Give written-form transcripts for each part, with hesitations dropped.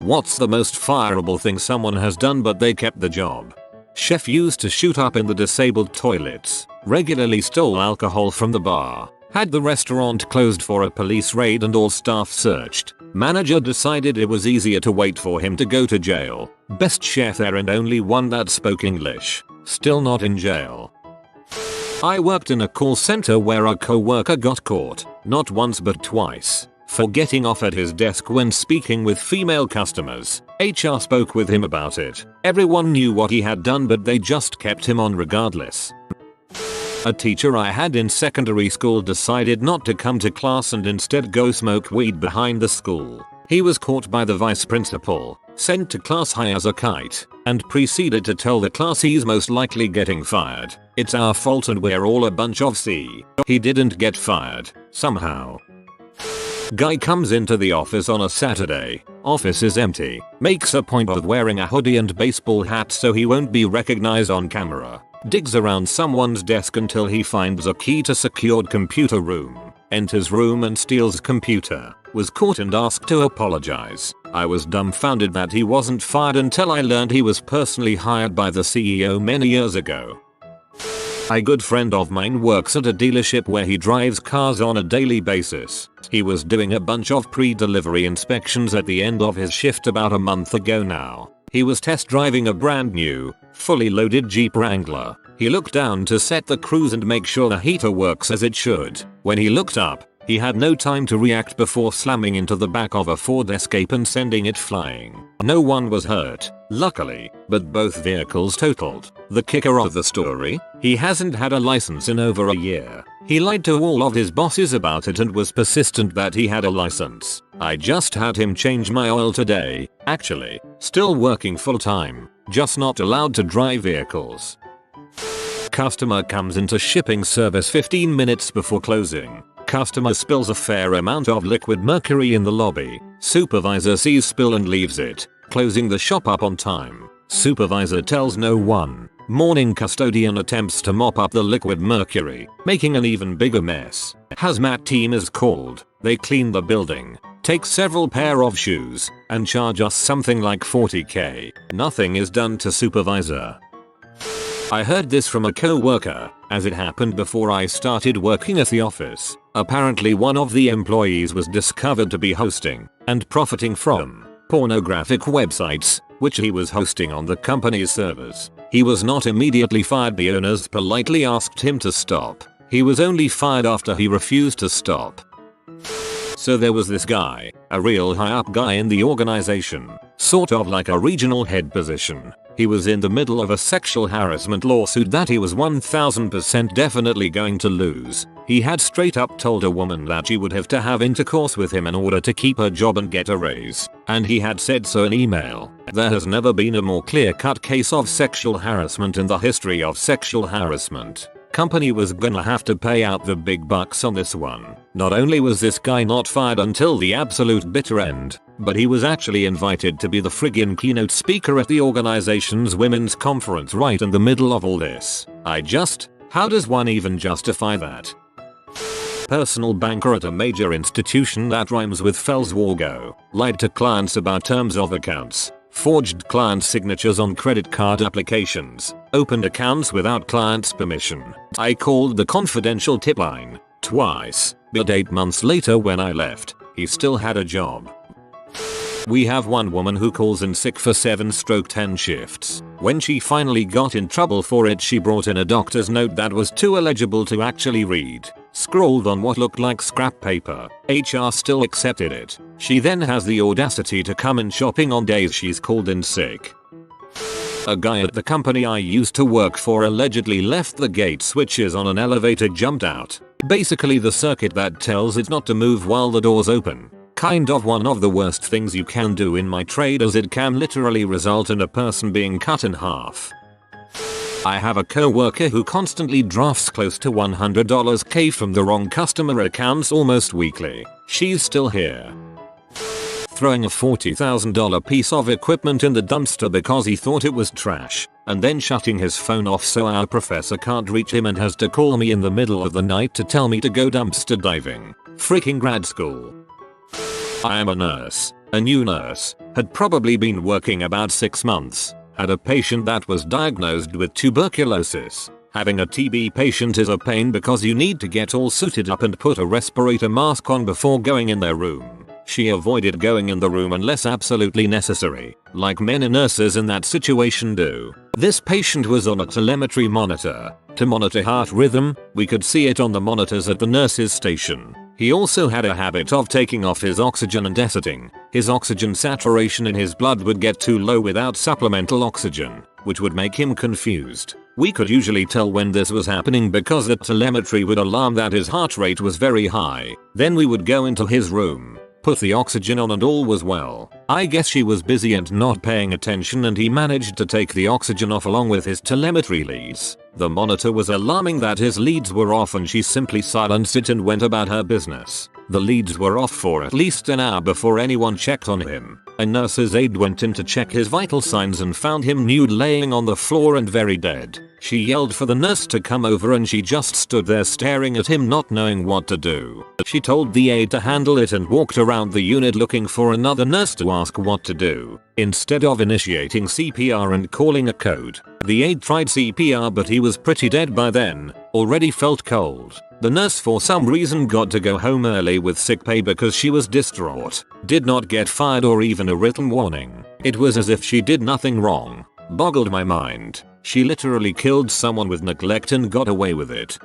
What's the most fireable thing someone has done but they kept the job? Chef used to shoot up in the disabled toilets, regularly stole alcohol from the bar, had the restaurant closed for a police raid and all staff searched. Manager decided it was easier to wait for him to go to jail. Best chef there and only one that spoke English. Still not in jail. I worked in a call center where a coworker got caught, not once but twice, for getting off at his desk when speaking with female customers. HR spoke with him about it. Everyone knew what he had done but they just kept him on regardless. A teacher I had in secondary school decided not to come to class and instead go smoke weed behind the school. He was caught by the vice principal, sent to class high as a kite, and proceeded to tell the class he's most likely getting fired. It's our fault and we're all a bunch of C. He didn't get fired, somehow. Guy comes into the office on a Saturday. Office is empty. Makes a point of wearing a hoodie and baseball hat so he won't be recognized on camera. Digs around someone's desk until he finds a key to secured computer room. Enters room and steals computer. Was caught and asked to apologize. I was dumbfounded that he wasn't fired until I learned he was personally hired by the CEO many years ago. A good friend of mine works at a dealership where he drives cars on a daily basis. He was doing a bunch of pre-delivery inspections at the end of his shift about a month ago now. He was test driving a brand new, fully loaded Jeep Wrangler. He looked down to set the cruise and make sure the heater works as it should. When he looked up, he had no time to react before slamming into the back of a Ford Escape and sending it flying. No one was hurt, luckily, but both vehicles totaled. The kicker of the story? He hasn't had a license in over a year. He lied to all of his bosses about it and was persistent that he had a license. I just had him change my oil today, actually. Still working full time, just not allowed to drive vehicles. Customer comes into shipping service 15 minutes before closing. Customer spills a fair amount of liquid mercury in the lobby. Supervisor sees spill and leaves it, closing the shop up on time. Supervisor tells no one. Morning custodian attempts to mop up the liquid mercury, making an even bigger mess. Hazmat team is called. They clean the building, take several pair of shoes, and charge us something like $40k. Nothing is done to supervisor. I heard this from a co-worker, as it happened before I started working at the office. Apparently one of the employees was discovered to be hosting and profiting from pornographic websites, which he was hosting on the company's servers. He was not immediately fired. The owners politely asked him to stop. He was only fired after he refused to stop. So there was this guy, a real high up guy in the organization, sort of like a regional head position. He was in the middle of a sexual harassment lawsuit that he was 1000% definitely going to lose. He had straight up told a woman that she would have to have intercourse with him in order to keep her job and get a raise. And he had said so in email. There has never been a more clear-cut case of sexual harassment in the history of sexual harassment. Company was gonna have to pay out the big bucks on this one. Not only was this guy not fired until the absolute bitter end, but he was actually invited to be the friggin' keynote speaker at the organization's women's conference right in the middle of all this. How does one even justify that? Personal banker at a major institution that rhymes with Felswargo, lied to clients about terms of accounts, forged client signatures on credit card applications, opened accounts without client's permission. I called the confidential tip line twice, but 8 months later when I left, he still had a job. We have one woman who calls in sick for 7/10 shifts. When she finally got in trouble for it, she brought in a doctor's note that was too illegible to actually read, scrawled on what looked like scrap paper. HR still accepted it. She then has the audacity to come in shopping on days she's called in sick. A guy at the company I used to work for allegedly left the gate switches on an elevator, jumped out. Basically the circuit that tells it not to move while the door's open. Kind of one of the worst things you can do in my trade, as it can literally result in a person being cut in half. I have a co-worker who constantly drafts close to $100k from the wrong customer accounts almost weekly. She's still here. Throwing a $40,000 piece of equipment in the dumpster because he thought it was trash, and then shutting his phone off so our professor can't reach him and has to call me in the middle of the night to tell me to go dumpster diving. Freaking grad school. I am a nurse. A new nurse, had probably been working about 6 months, had a patient that was diagnosed with tuberculosis. Having a TB patient is a pain because you need to get all suited up and put a respirator mask on before going in their room. She avoided going in the room unless absolutely necessary, like many nurses in that situation do. This patient was on a telemetry monitor. To monitor heart rhythm, we could see it on the monitors at the nurse's station. He also had a habit of taking off his oxygen and deserting. His oxygen saturation in his blood would get too low without supplemental oxygen, which would make him confused. We could usually tell when this was happening because the telemetry would alarm that his heart rate was very high. Then we would go into his room, put the oxygen on, and all was well. I guess she was busy and not paying attention, and he managed to take the oxygen off along with his telemetry leads. The monitor was alarming that his leads were off, and she simply silenced it and went about her business. The leads were off for at least an hour before anyone checked on him. A nurse's aide went in to check his vital signs and found him nude, laying on the floor and very dead. She yelled for the nurse to come over, and she just stood there staring at him, not knowing what to do. She told the aide to handle it and walked around the unit looking for another nurse to ask what to do. Instead of initiating CPR and calling a code, the aide tried CPR, but he was pretty dead by then, already felt cold. The nurse for some reason got to go home early with sick pay because she was distraught. Did not get fired or even a written warning. It was as if she did nothing wrong. Boggled my mind. She literally killed someone with neglect and got away with it.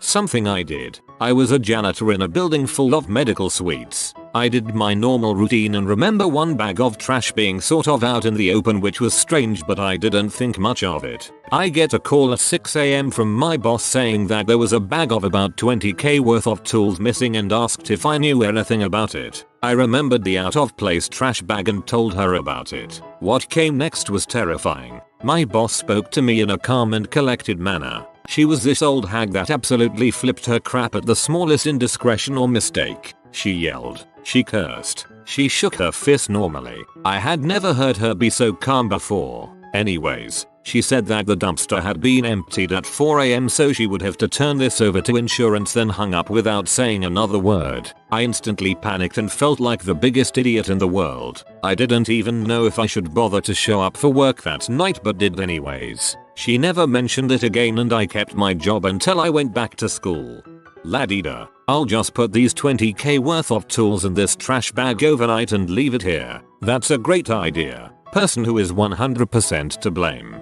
Something I did. I was a janitor in a building full of medical suites. I did my normal routine and remember one bag of trash being sort of out in the open, which was strange, but I didn't think much of it. I get a call at 6 AM from my boss saying that there was a bag of about 20k worth of tools missing and asked if I knew anything about it. I remembered the out of place trash bag and told her about it. What came next was terrifying. My boss spoke to me in a calm and collected manner. She was this old hag that absolutely flipped her crap at the smallest indiscretion or mistake. She yelled. She cursed. She shook her fist normally. I had never heard her be so calm before. Anyways, she said that the dumpster had been emptied at 4 AM, so she would have to turn this over to insurance, then hung up without saying another word. I instantly panicked and felt like the biggest idiot in the world. I didn't even know if I should bother to show up for work that night, but did anyways. She never mentioned it again, and I kept my job until I went back to school. Ladida, I'll just put these 20k worth of tools in this trash bag overnight and leave it here. That's a great idea. Person who is 100% to blame.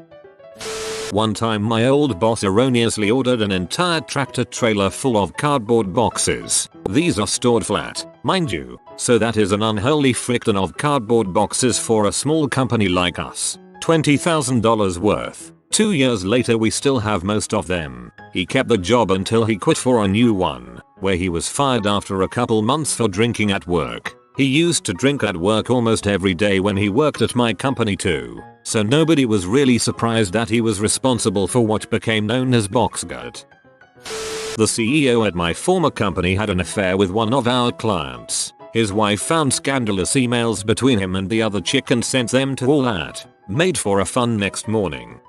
One time my old boss erroneously ordered an entire tractor trailer full of cardboard boxes. These are stored flat, mind you, so that is an unholy frickin' of cardboard boxes for a small company like us. $20,000 worth. 2 years later we still have most of them. He kept the job until he quit for a new one, where he was fired after a couple months for drinking at work. He used to drink at work almost every day when he worked at my company too, so nobody was really surprised that he was responsible for what became known as box gut. The CEO at my former company had an affair with one of our clients. His wife found scandalous emails between him and the other chick and sent them to all at Made for a Fun next morning.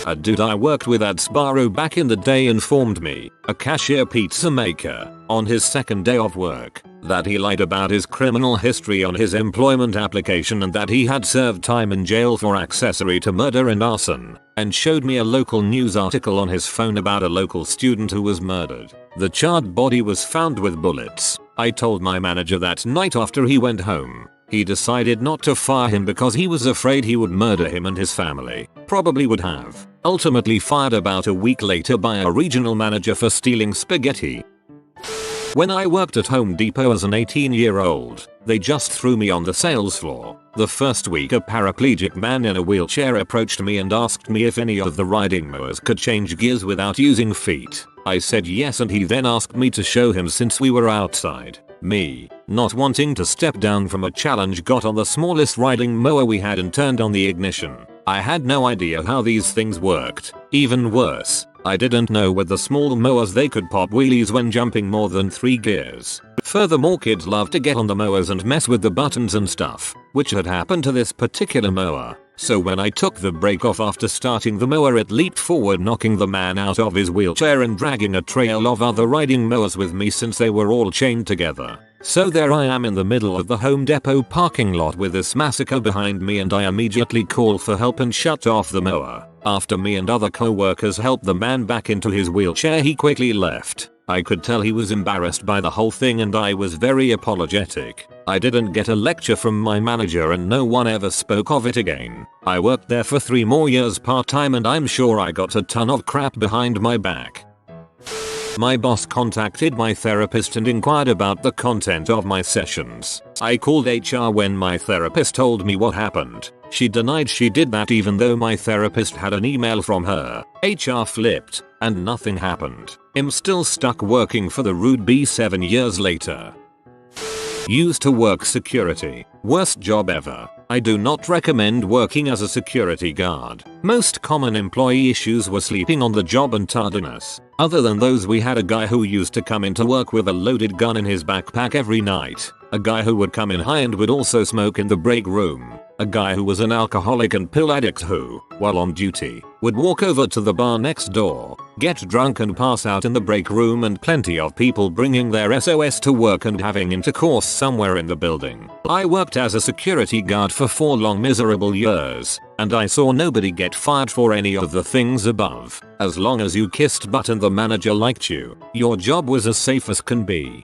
A dude I worked with at Sbarro back in the day informed me, a cashier pizza maker, on his second day of work, that he lied about his criminal history on his employment application and that he had served time in jail for accessory to murder and arson, and showed me a local news article on his phone about a local student who was murdered. The charred body was found with bullets. I told my manager that night after he went home. He decided not to fire him because he was afraid he would murder him and his family. Probably would have. Ultimately fired about a week later by a regional manager for stealing spaghetti. When I worked at Home Depot as an 18-year-old, they just threw me on the sales floor. The first week a paraplegic man in a wheelchair approached me and asked me if any of the riding mowers could change gears without using feet. I said yes, and he then asked me to show him since we were outside. Me, not wanting to step down from a challenge, got on the smallest riding mower we had and turned on the ignition. I had no idea how these things worked. Even worse, I didn't know with the small mowers they could pop wheelies when jumping more than 3 gears. Furthermore, kids love to get on the mowers and mess with the buttons and stuff, which had happened to this particular mower. So when I took the brake off after starting the mower, it leaped forward, knocking the man out of his wheelchair and dragging a trail of other riding mowers with me since they were all chained together. So there I am in the middle of the Home Depot parking lot with this massacre behind me, and I immediately call for help and shut off the mower. After me and other co-workers helped the man back into his wheelchair, he quickly left. I could tell he was embarrassed by the whole thing and I was very apologetic. I didn't get a lecture from my manager and no one ever spoke of it again. I worked there for 3 more years part-time and I'm sure I got a ton of crap behind my back. My boss contacted my therapist and inquired about the content of my sessions. I called HR when my therapist told me what happened. She denied she did that even though my therapist had an email from her. HR flipped, and nothing happened. I'm still stuck working for the rude bee 7 years later. Used to work security. Worst job ever. I do not recommend working as a security guard. Most common employee issues were sleeping on the job and tardiness. Other than those, we had a guy who used to come into work with a loaded gun in his backpack every night. A guy who would come in high and would also smoke in the break room. A guy who was an alcoholic and pill addict who, while on duty, would walk over to the bar next door, get drunk and pass out in the break room, and plenty of people bringing their SOS to work and having intercourse somewhere in the building. I worked as a security guard for 4 long miserable years, and I saw nobody get fired for any of the things above. As long as you kissed butt and the manager liked you, your job was as safe as can be.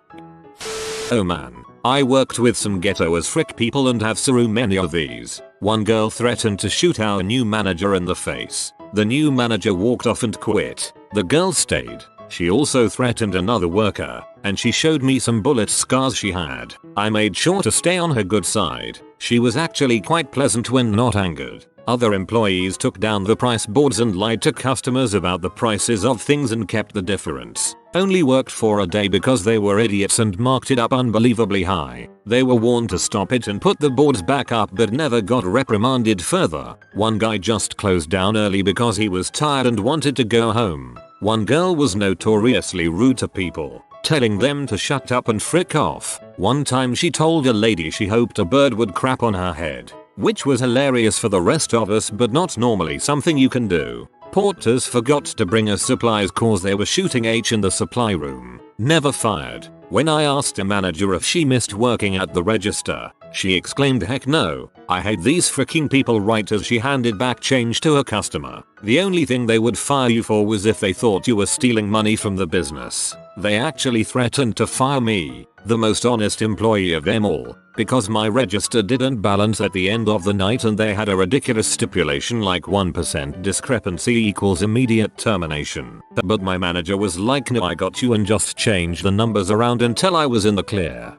Oh man. I worked with some ghetto as frick people and have through many of these. One girl threatened to shoot our new manager in the face. The new manager walked off and quit. The girl stayed. She also threatened another worker, and she showed me some bullet scars she had. I made sure to stay on her good side. She was actually quite pleasant when not angered. Other employees took down the price boards and lied to customers about the prices of things and kept the difference. Only worked for a day because they were idiots and marked it up unbelievably high. They were warned to stop it and put the boards back up but never got reprimanded further. One guy just closed down early because he was tired and wanted to go home. One girl was notoriously rude to people, telling them to shut up and frick off. One time she told a lady she hoped a bird would crap on her head, which was hilarious for the rest of us but not normally something you can do. Porters forgot to bring us supplies cause they were shooting H in the supply room. Never fired. When I asked a manager if she missed working at the register, she exclaimed, "Heck no, I hate these freaking people," right as she handed back change to a customer. The only thing they would fire you for was if they thought you were stealing money from the business. They actually threatened to fire me, the most honest employee of them all, because my register didn't balance at the end of the night and they had a ridiculous stipulation like 1% discrepancy equals immediate termination. But my manager was like, "No, I got you," and just changed the numbers around until I was in the clear.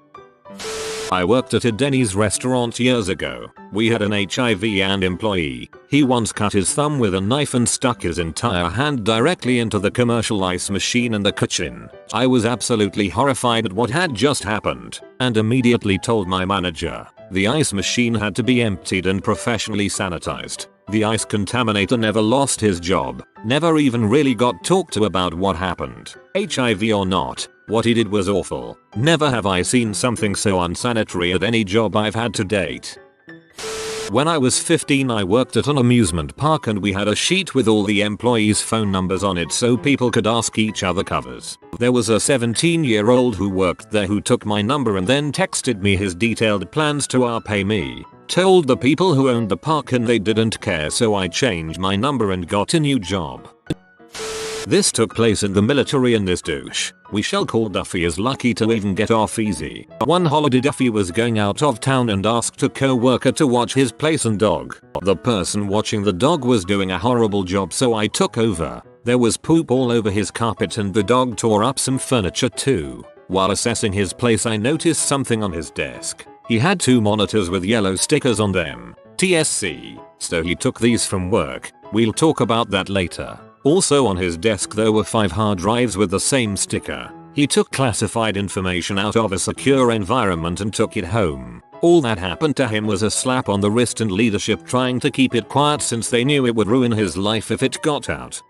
I worked at a Denny's restaurant years ago. We had an HIV and employee. He once cut his thumb with a knife and stuck his entire hand directly into the commercial ice machine in the kitchen. I was absolutely horrified at what had just happened and immediately told my manager. The ice machine had to be emptied and professionally sanitized. The ice contaminator never lost his job, never even really got talked to about what happened. HIV or not, what he did was awful. Never have I seen something so unsanitary at any job I've had to date. When I was 15, I worked at an amusement park and we had a sheet with all the employees' phone numbers on it so people could ask each other covers. There was a 17-year-old who worked there who took my number and then texted me his detailed plans to pay me. Told the people who owned the park and they didn't care, so I changed my number and got a new job. This took place in the military and this douche, we shall call Duffy, is lucky to even get off easy. One holiday Duffy was going out of town and asked a co-worker to watch his place and dog. The person watching the dog was doing a horrible job, so I took over. There was poop all over his carpet and the dog tore up some furniture too. While assessing his place, I noticed something on his desk. He had 2 monitors with yellow stickers on them. TSC. So he took these from work. We'll talk about that later. Also on his desk there were 5 hard drives with the same sticker. He took classified information out of a secure environment and took it home. All that happened to him was a slap on the wrist and leadership trying to keep it quiet since they knew it would ruin his life if it got out.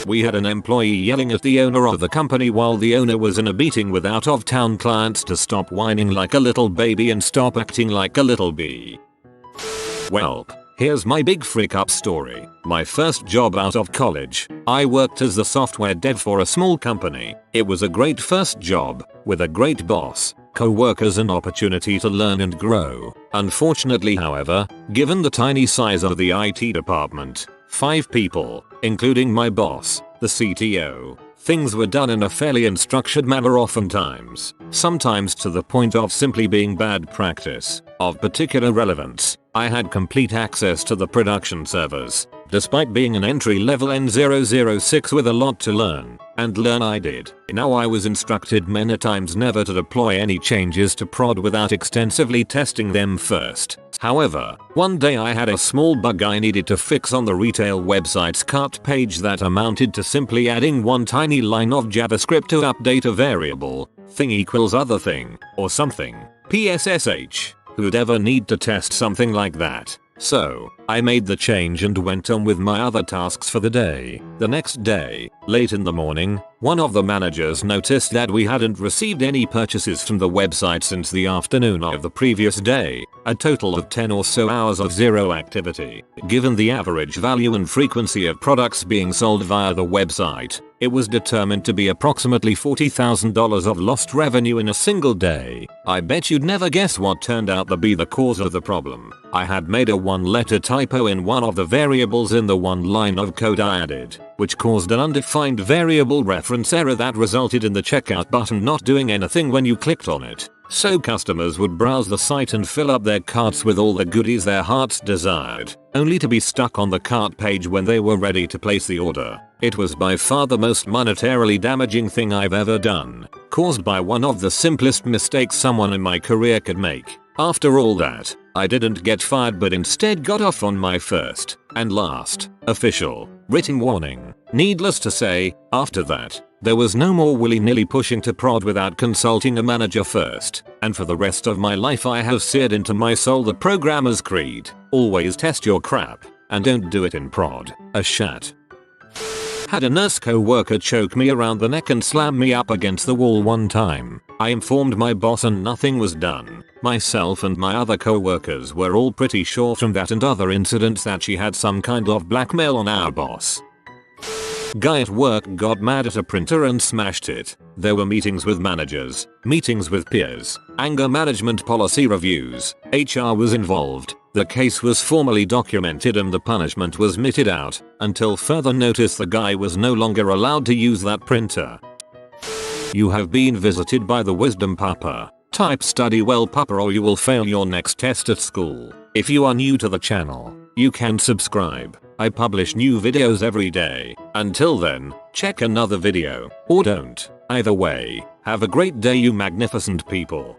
We had an employee yelling at the owner of the company while the owner was in a meeting with out-of-town clients to stop whining like a little baby and stop acting like a little bee. Welp. Here's my big freak up story. My first job out of college. I worked as the software dev for a small company. It was a great first job, with a great boss, co-workers an opportunity to learn and grow. Unfortunately, however, given the tiny size of the IT department, 5 people, including my boss, the CTO, things were done in a fairly unstructured manner oftentimes, sometimes to the point of simply being bad practice. Of particular relevance, I had complete access to the production servers, despite being an entry-level N006 with a lot to learn, and learn I did. Now I was instructed many times never to deploy any changes to prod without extensively testing them first. However, one day I had a small bug I needed to fix on the retail website's cart page that amounted to simply adding one tiny line of JavaScript to update a variable, thing equals other thing, or something. PSSH. Who'd ever need to test something like that? So, I made the change and went on with my other tasks for the day. The next day, late in the morning, one of the managers noticed that we hadn't received any purchases from the website since the afternoon of the previous day, a total of 10 or so hours of zero activity. Given the average value and frequency of products being sold via the website, it was determined to be approximately $40,000 of lost revenue in a single day. I bet you'd never guess what turned out to be the cause of the problem. I had made a one-letter typo in one of the variables in the one line of code I added, which caused an undefined variable reference error that resulted in the checkout button not doing anything when you clicked on it. So customers would browse the site and fill up their carts with all the goodies their hearts desired, only to be stuck on the cart page when they were ready to place the order. It was by far the most monetarily damaging thing I've ever done, caused by one of the simplest mistakes someone in my career could make. After all that, I didn't get fired but instead got off on my first, and last, official, written warning. Needless to say, after that, there was no more willy-nilly pushing to prod without consulting a manager first, and for the rest of my life I have seared into my soul the programmer's creed: always test your crap, and don't do it in prod. A shat. Had a nurse co-worker choke me around the neck and slam me up against the wall one time. I informed my boss and nothing was done. Myself and my other co-workers were all pretty sure from that and other incidents that she had some kind of blackmail on our boss. Guy at work got mad at a printer and smashed it. There were meetings with managers, meetings with peers, anger management policy reviews, HR was involved. The case was formally documented and the punishment was meted out, until further notice the guy was no longer allowed to use that printer. You have been visited by the Wisdom Papa. Type study well Papa or you will fail your next test at school. If you are new to the channel, you can subscribe. I publish new videos every day. Until then, check another video, or don't. Either way, have a great day you magnificent people.